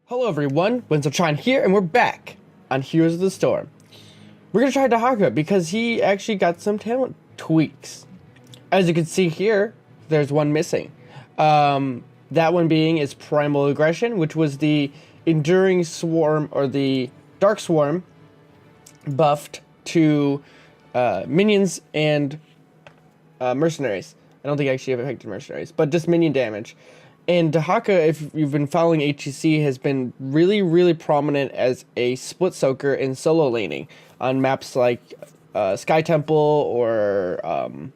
Hello everyone, Wenzeltron here, and we're back on Heroes of the Storm. We're going to try Dehaka because he actually got some talent tweaks. As you can see here, there's one missing. That one being is Primal Aggression, which was the Enduring Swarm, or the Dark Swarm, buffed to minions and mercenaries. I don't think I actually have affected mercenaries, but just minion damage. And Dehaka, if you've been following HGC, has been really prominent as a split soaker in solo laning on maps like Sky Temple or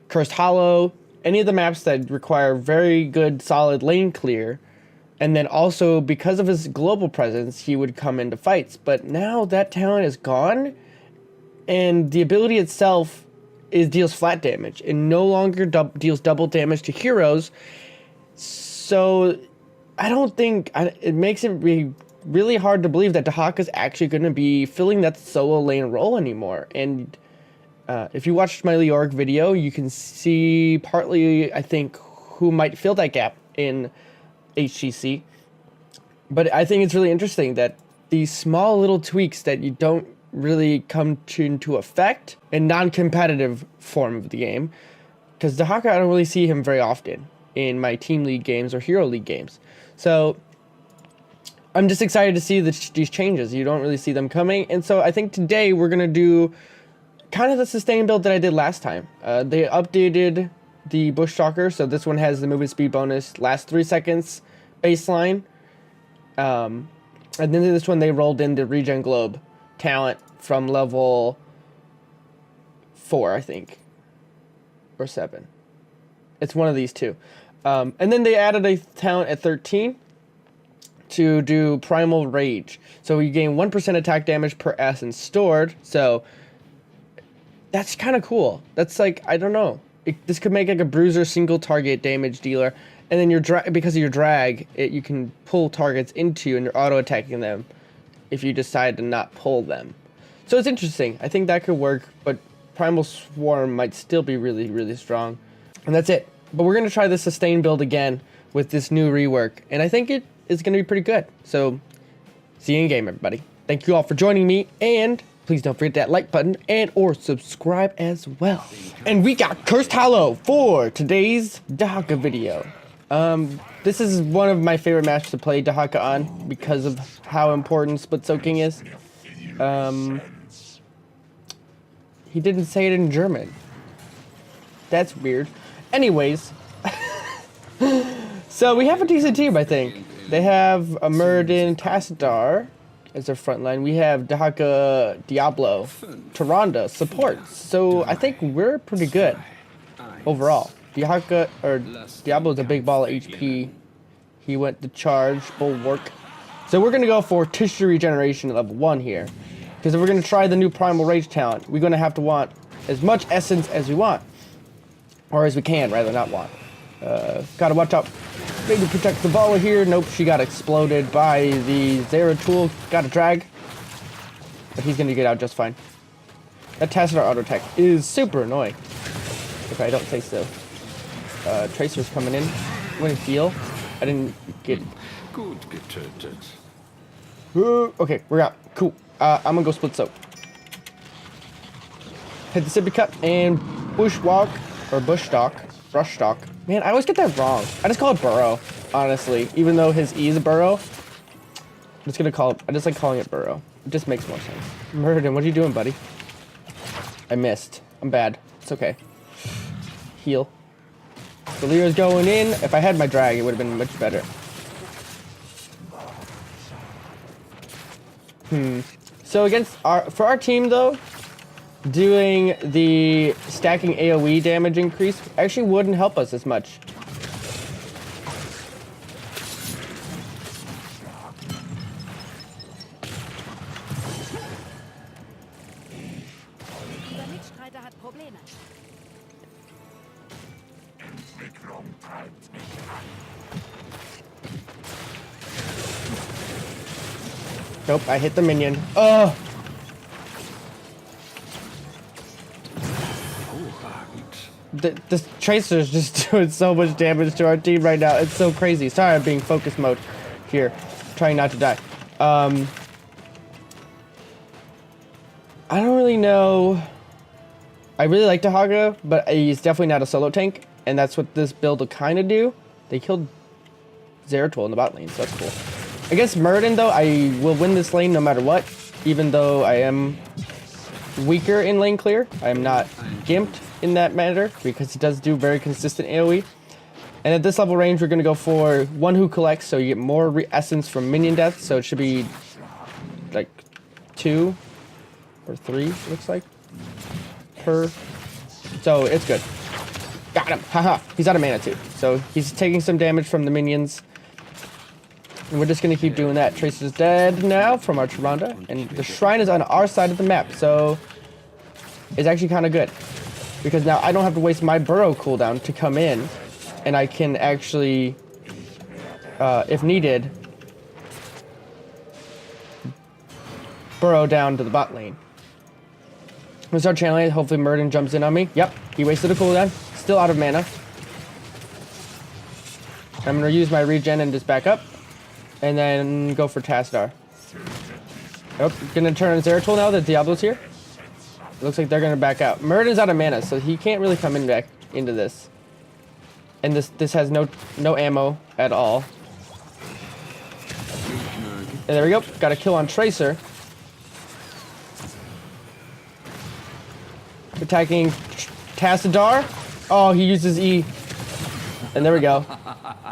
Cursed Hollow, any of the maps that require very good solid lane clear. And then also, because of his global presence, he would come into fights. But now that talent is gone, and the ability itself deals flat damage and no longer deals double damage to heroes. So I don't think it makes it really hard to believe that Dehaka is actually going to be filling that solo lane role anymore. And if you watched my Leoric video, you can see partly, I think, who might fill that gap in HGC. But I think it's really interesting that these small little tweaks that you don't really come into effect in non-competitive form of the game, because Dehaka, I don't really see him very often in my team league games or hero league games. So I'm just excited to see these changes. You don't really see them coming. And so I think today we're going to do kind of the sustain build that I did last time. They updated the Bush Stalker, so this one has the movement speed bonus, last 3 seconds baseline. And then this one they rolled in the Regen Globe talent from level 4, I think, or 7. It's one of these two. And then they added a talent at 13 to do Primal Rage. So you gain 1% attack damage per essence stored. So that's kind of cool. That's like, I don't know. This could make like a bruiser single target damage dealer. And then because of your drag, you can pull targets into you and you're auto attacking them if you decide to not pull them. So it's interesting. I think that could work, but Primal Swarm might still be really strong. And that's it. But we're going to try the sustain build again with this new rework. And I think it is going to be pretty good. So, see you in game, everybody. Thank you all for joining me. And please don't forget that like button and or subscribe as well. And we got Cursed Hollow for today's Dehaka video. This is one of my favorite maps to play Dehaka on because of how important split soaking is. He didn't say it in German. That's weird. Anyways, so we have a decent team, I think. They have a Muradin Tassadar as their front line. We have Dehaka, Diablo, Tyrande, support. So I think we're pretty good overall. Dehaka, or Diablo's a big ball of HP. He went to charge, bulwark. So we're going to go for tissue regeneration at level 1 here. Because if we're going to try the new Primal Rage talent, we're going to have to want as much essence as we want. Or as we can, rather not want. Gotta watch out. Maybe protect the Vala here. Nope, she got exploded by the Zeratul. Gotta drag. But he's gonna get out just fine. That Tassadar auto attack is super annoying. If I don't say so. Tracer's coming in. I'm gonna heal. I didn't get... Gut getötet. Okay, we're out. Cool. I'm gonna go split soak. Hit the sippy cut and bushwalk. Or brush stalk. Man, I always get that wrong. I just call it burrow, honestly. Even though his E is a burrow. I just like calling it burrow. It just makes more sense. Muradin, what are you doing, buddy? I missed. I'm bad. It's okay. Heal. Delira's going in. If I had my drag, it would have been much better. So for our team though, doing the stacking AoE damage increase actually wouldn't help us as much. Nope, I hit the minion. Ugh! The Tracer's just doing so much damage to our team right now. It's so crazy. Sorry, I'm being focus mode here. trying not to die. I don't really know. I really like Dehaka, but he's definitely not a solo tank, and that's what this build will kind of do. They killed Zeratul in the bot lane, so that's cool. Against Muradin, though, I will win this lane no matter what, even though I am weaker in lane clear. I am not gimped in that matter, because he does do very consistent AoE. And at this level range, we're going to go for one who collects, so you get more essence from minion death, so it should be like 2 or 3, looks like, per. So it's good. Got him. Haha. He's out of mana too, so he's taking some damage from the minions. And we're just going to keep doing that. Trace is dead now from our Tyrande, and the shrine is on our side of the map, so it's actually kind of good. Because now I don't have to waste my burrow cooldown to come in, and I can actually, if needed, burrow down to the bot lane. I'm gonna start channeling it. Hopefully Muradin jumps in on me. Yep, he wasted a cooldown. Still out of mana. I'm gonna use my regen and just back up, and then go for Tassadar. Oh, gonna turn on Zeratul now that Diablo's here. It looks like they're gonna back out. Muradin's out of mana, so he can't really come in back into this. And this has no ammo at all. And there we go. Got a kill on Tracer. Attacking Tassadar. Oh, he uses E. And there we go.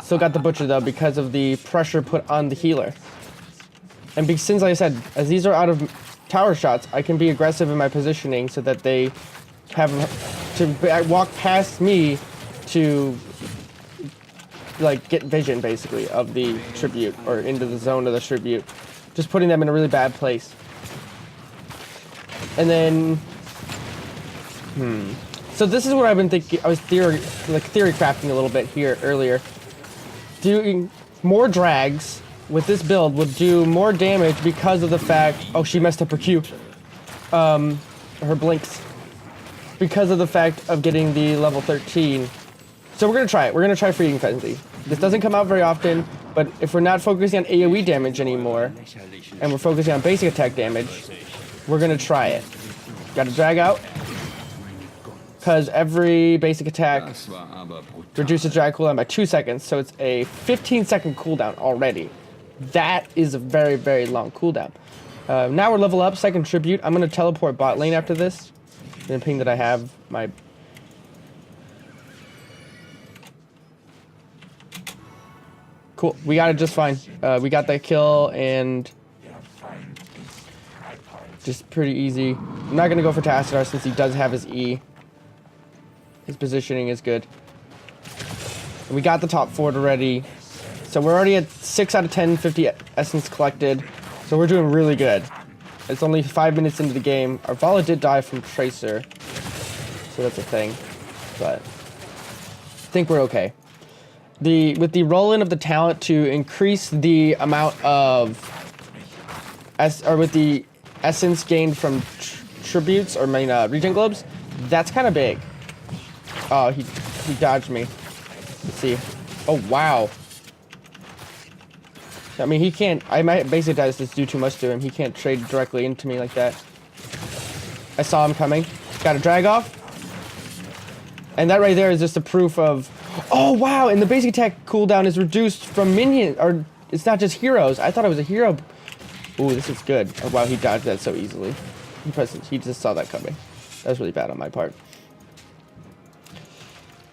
Still got the Butcher, though, because of the pressure put on the healer. And since, like I said, as these are out of tower shots, I can be aggressive in my positioning so that they have to walk past me to, like, get vision, basically, of the tribute, or into the zone of the tribute. Just putting them in a really bad place. And then... So this is what I've been thinking. I was theory crafting a little bit here earlier. Doing more drags with this build would do more damage because of the fact... Oh, she messed up her Q. Her blinks. Because of the fact of getting the level 13. So we're going to try it. We're going to try Feeding Frenzy. This doesn't come out very often, but if we're not focusing on AoE damage anymore, and we're focusing on basic attack damage, we're going to try it. Got to drag out. Because every basic attack reduces drag cooldown by 2 seconds, so it's a 15-second cooldown already. That is a very, very long cooldown. Now we're level up, second tribute. I'm going to teleport bot lane after this. I'm going to ping that I have my... Cool, we got it just fine. We got that kill, and... just pretty easy. I'm not going to go for Tassadar since he does have his E. His positioning is good. And we got the top fort already. So we're already at 6 out of 10, 50 essence collected. So we're doing really good. It's only 5 minutes into the game. Our Vala did die from Tracer. So that's a thing. But I think we're okay. With the roll-in of the talent to increase the amount of... with the essence gained from tributes, or regen globes, that's kind of big. Oh, he dodged me. Let's see. Oh, wow. I mean, he can't... my basic does just do too much to him. He can't trade directly into me like that. I saw him coming. Got a drag off. And that right there is just a proof of... Oh, wow! And the basic attack cooldown is reduced from minion... Or, it's not just heroes. I thought it was a hero... Ooh, this is good. Oh, wow, he dodged that so easily. He just saw that coming. That was really bad on my part.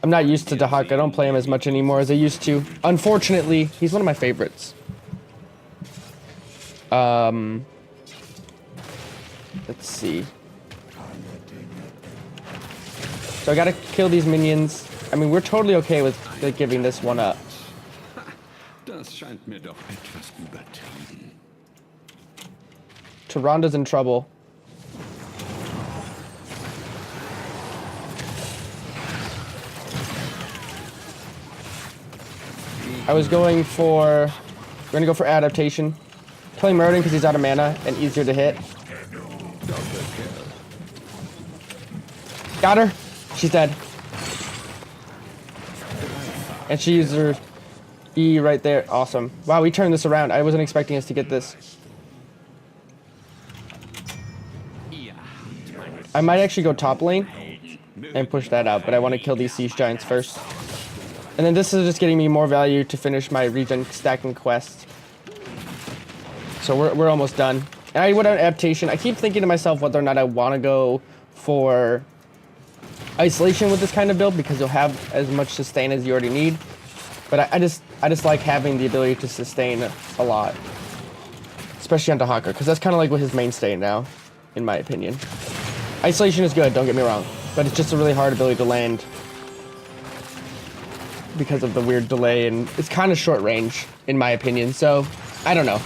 I'm not used to Dehaka. I don't play him as much anymore as I used to. Unfortunately, he's one of my favorites. Let's see. So I gotta kill these minions. I mean, we're totally okay with giving this one up. Das scheint mir doch etwas übertrieben. Tyrande's in trouble. I was going for... We're gonna go for Adaptation. Killing Muradin because he's out of mana and easier to hit. Got her. She's dead. And she used her E right there. Awesome. Wow, we turned this around. I wasn't expecting us to get this. I might actually go top lane and push that out, but I want to kill these siege giants first. And then this is just getting me more value to finish my regen stacking quest. So we're almost done. And I went on adaptation. I keep thinking to myself whether or not I want to go for isolation with this kind of build, because you'll have as much sustain as you already need. But I just like having the ability to sustain a lot, especially on Dehaka, because that's kind of like what his mainstay now, in my opinion. Isolation is good, don't get me wrong, but it's just a really hard ability to land because of the weird delay, and it's kind of short range, in my opinion. So I don't know.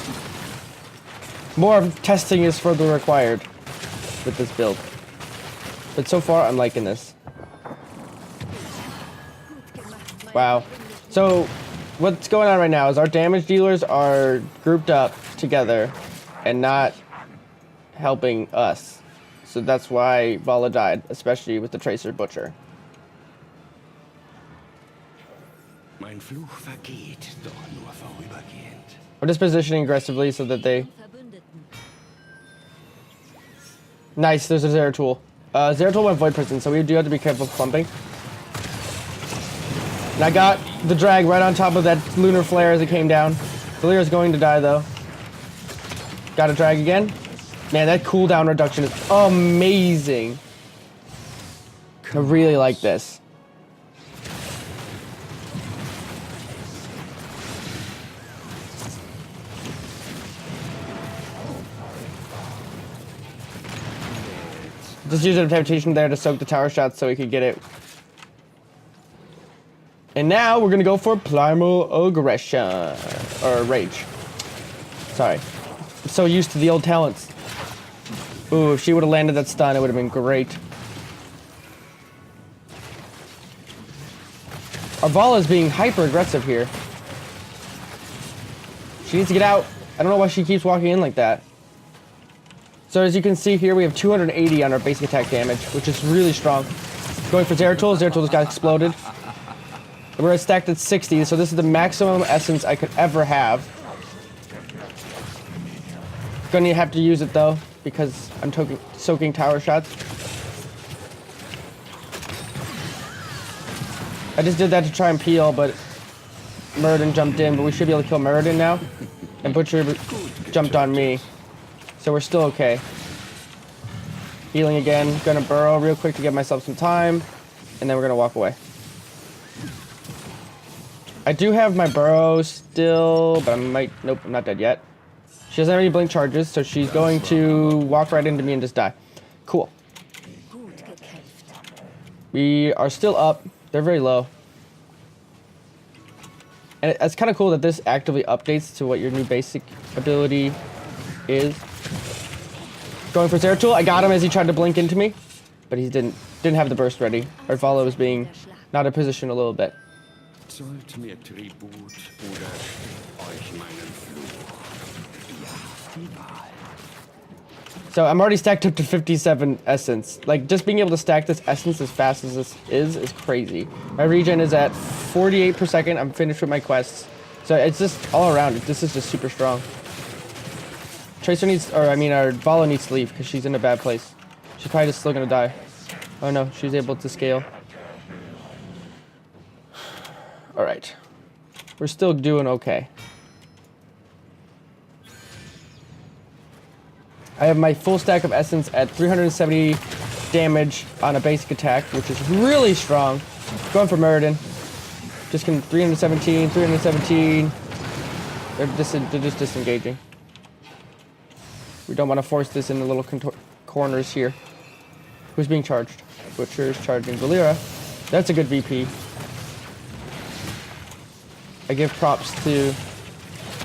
More testing is further required with this build, but so far I'm liking this. Wow. So what's going on right now is our damage dealers are grouped up together and not helping us. So that's why Vala died, especially with the Tracer Butcher. Mein Fluch vergeht, doch nur vorübergehend. We're just positioning aggressively so that they... Nice, there's a Zeratul. Zeratul went Void Prison, so we do have to be careful of clumping. And I got the drag right on top of that lunar flare as it came down. Valera's going to die though. Got a drag again. Man, that cooldown reduction is amazing. I really like this. Just use Adaptation there to soak the tower shots so we could get it. And now we're gonna go for Primal Aggression. Or Rage. Sorry. I'm so used to the old talents. Ooh, if she would have landed that stun, it would have been great. Our Vala is being hyper aggressive here. She needs to get out. I don't know why she keeps walking in like that. So as you can see here, we have 280 on our basic attack damage, which is really strong. Going for Zeratul. Zeratul just got exploded. We're stacked at 60, so this is the maximum essence I could ever have. Gonna have to use it though, because I'm soaking tower shots. I just did that to try and peel, but Muradin jumped in, but we should be able to kill Muradin now. And Butcher jumped on me. So we're still okay. Healing again. Gonna burrow real quick to give myself some time. And then we're gonna walk away. I do have my burrow still, but I might... Nope, I'm not dead yet. She doesn't have any blink charges, so she's going to walk right into me and just die. Cool. We are still up. They're very low. And it's kind of cool that this actively updates to what your new basic ability is. Going for Zeratul. I got him as he tried to blink into me, but he didn't have the burst ready. Our Vala was being not in position a little bit. Zollt mir Tribut oder euch meinen Fluch. So I'm already stacked up to 57 essence. Like, just being able to stack this essence as fast as this is crazy. My regen is at 48 per second. I'm finished with my quests. So it's just all around. This is just super strong. Tracer needs, or I mean our Vala needs to leave because she's in a bad place. She's probably just still gonna die. Oh no, she's able to scale. Alright. We're still doing okay. I have my full stack of essence at 370 damage on a basic attack, which is really strong. Going for Muradin. Just 317, 317. They're just disengaging. We don't want to force this in the little corners here. Who's being charged? Butcher's charging Valera. That's a good VP. I give props to...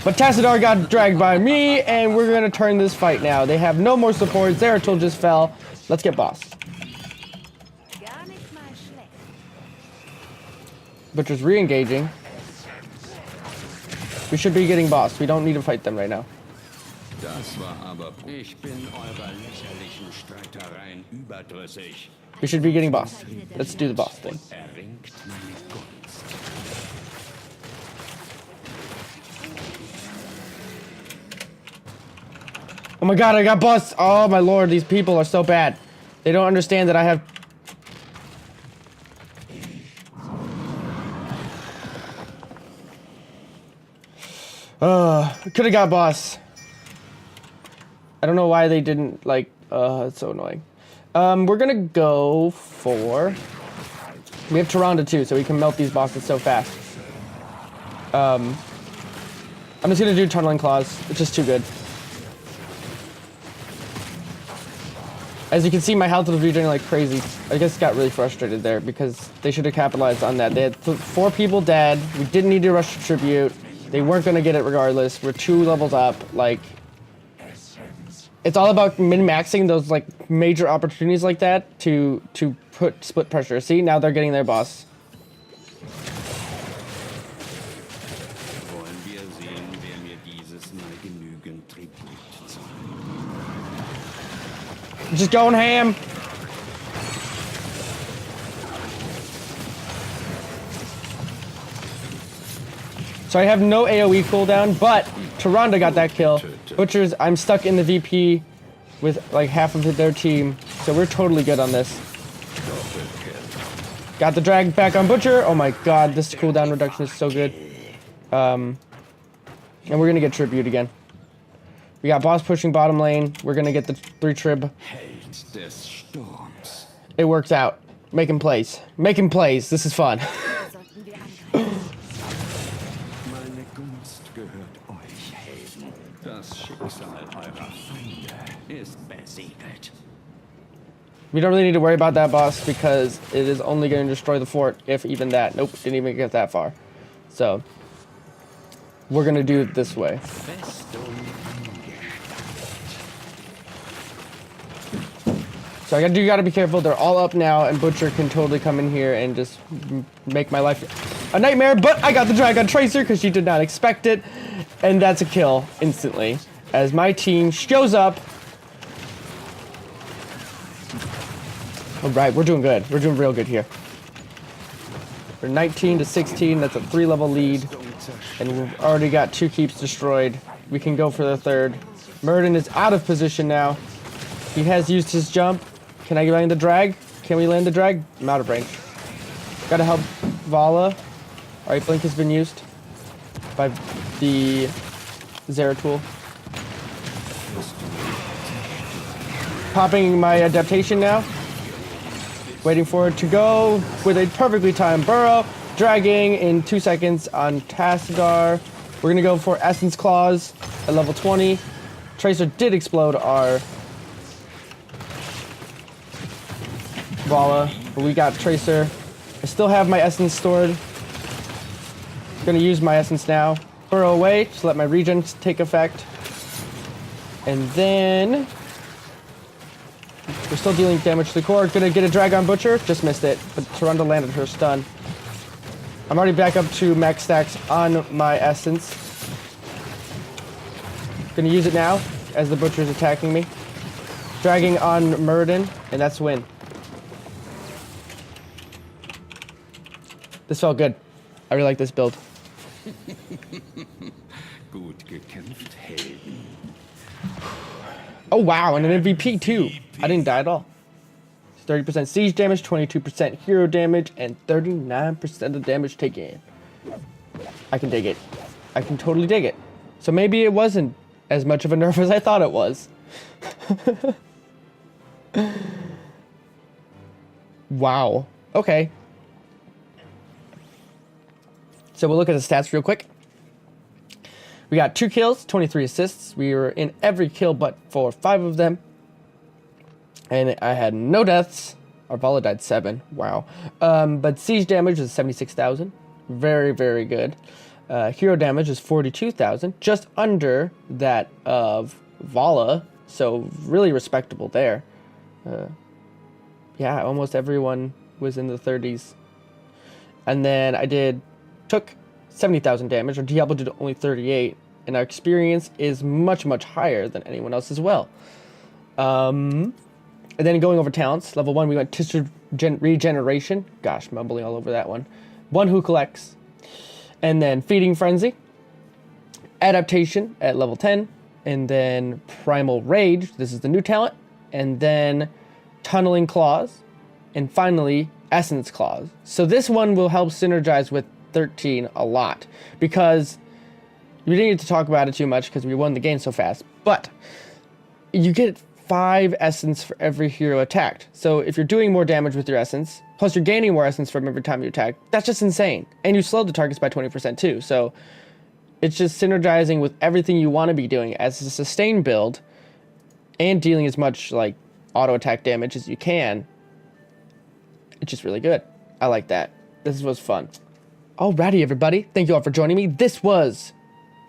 But Tassadar got dragged by me, and we're going to turn this fight now. They have no more support. Zeratul just fell. Let's get boss. Butcher's re-engaging. We should be getting boss. We don't need to fight them right now. Das war aber... Ich bin eurer lächerlichen Streitereien überdrüssig. We should be getting boss. Let's do the boss thing. Erringt meine Gunst. Oh my god, I got bust! Oh my lord, these people are so bad. They don't understand that I have... Could have got boss. I don't know why they didn't, like, it's so annoying. We're gonna go for... We have Tyrande too, so we can melt these bosses so fast. I'm just gonna do Tunneling Claws. It's just too good. As you can see, my health was regenerating like crazy. I just got really frustrated there because they should have capitalized on that. They had 4 people dead. We didn't need to rush to tribute. They weren't gonna get it regardless. We're 2 levels up. Like, it's all about min-maxing those like major opportunities like that to put split pressure. See, now they're getting their boss. Just going ham. So I have no AoE cooldown, but Tyrande got that kill. Butchers, I'm stuck in the VP with like half of their team, so we're totally good on this. Got the drag back on Butcher. Oh my god, this cooldown reduction is so good. And we're gonna get tribute again. We got boss pushing bottom lane. We're gonna get the 3 trib. It works out. Making plays. Making plays. This is fun. We don't really need to worry about that boss because it is only going to destroy the fort, if even that. Nope, didn't even get that far. So, we're going to do it this way. So you gotta be careful. They're all up now, and Butcher can totally come in here and just make my life a nightmare. But I got the drag on Tracer because she did not expect it, and that's a kill instantly. As my team shows up. All right, we're doing good. We're doing real good here. We're 19 to 16. That's a 3-level lead, and we've already got 2 keeps destroyed. We can go for the 3rd. Murden is out of position now. He has used his jump. Can I land the drag? Can we land the drag? I'm out of range. Gotta help Vala. Alright, Blink has been used by the Zeratul. Popping my adaptation now. Waiting for it to go with a perfectly timed burrow. Dragging in 2 seconds on Tassadar. We're gonna go for Essence Claws at level 20. Tracer did explode our Vala, but we got Tracer. I still have my Essence stored. Gonna use my Essence now. Burrow away to let my regens take effect. And then we're still dealing damage to the core. Gonna get a drag on Butcher. Just missed it, but Tyrande landed her stun. I'm already back up to max stacks on my Essence. Gonna use it now as the Butcher's attacking me. Dragging on Murden, and that's win. This felt good. I really like this build. Oh wow, and an MVP too. I didn't die at all. 30% siege damage, 22% hero damage, and 39% of damage taken. I can dig it. I can totally dig it. So maybe it wasn't as much of a nerf as I thought it was. Wow. Okay. So we'll look at the stats real quick. We got 2 kills, 23 assists. We were in every kill but for 5 of them. And I had no deaths. Our Vala died 7. Wow. But siege damage is 76,000. Very, very good. Hero damage is 42,000. Just under that of Vala. So really respectable there. Yeah, almost everyone was in the 30s. And then I took 70,000 damage. Our Diablo did only 38. And our experience is much, much higher than anyone else as well. And then going over talents, level 1, we went to Regeneration. Gosh, mumbling all over that one. One Who Collects. And then Feeding Frenzy. Adaptation at level 10. and then Primal Rage, this is the new talent, and then Tunneling Claws, and finally Essence Claws. So this one will help synergize with 13 a lot, because we didn't get to talk about it too much because we won the game so fast, but you get 5 essence for every hero attacked. So if you're doing more damage with your essence, plus you're gaining more essence from every time you attack, that's just insane. And you slow the targets by 20% too. So it's just synergizing with everything you want to be doing as a sustain build and dealing as much like auto attack damage as you can. It's just really good. I like that. This was fun. Alrighty, everybody. Thank you all for joining me. This was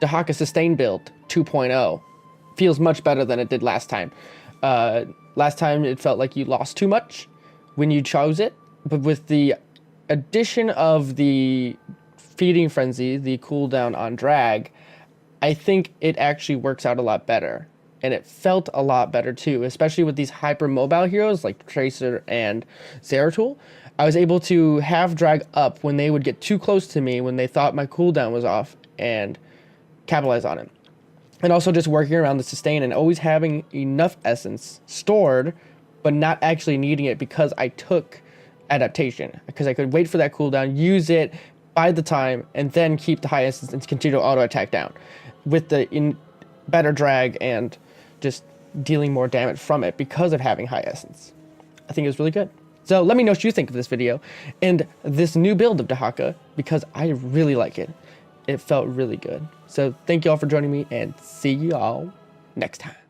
Dehaka Sustain Build 2.0. Feels much better than it did last time. Last time it felt like you lost too much when you chose it, but with the addition of the Feeding Frenzy, the cooldown on drag, I think it actually works out a lot better. And it felt a lot better too, especially with these hyper-mobile heroes like Tracer and Zeratul. I was able to have drag up when they would get too close to me when they thought my cooldown was off and capitalize on it. And also just working around the sustain and always having enough essence stored, but not actually needing it because I took Adaptation. Because I could wait for that cooldown, use it, buy the time, and then keep the high essence and continue to auto attack down. With the better drag and just dealing more damage from it because of having high essence. I think it was really good. So let me know what you think of this video and this new build of Dehaka, because I really like it. It felt really good. So thank you all for joining me, and see you all next time.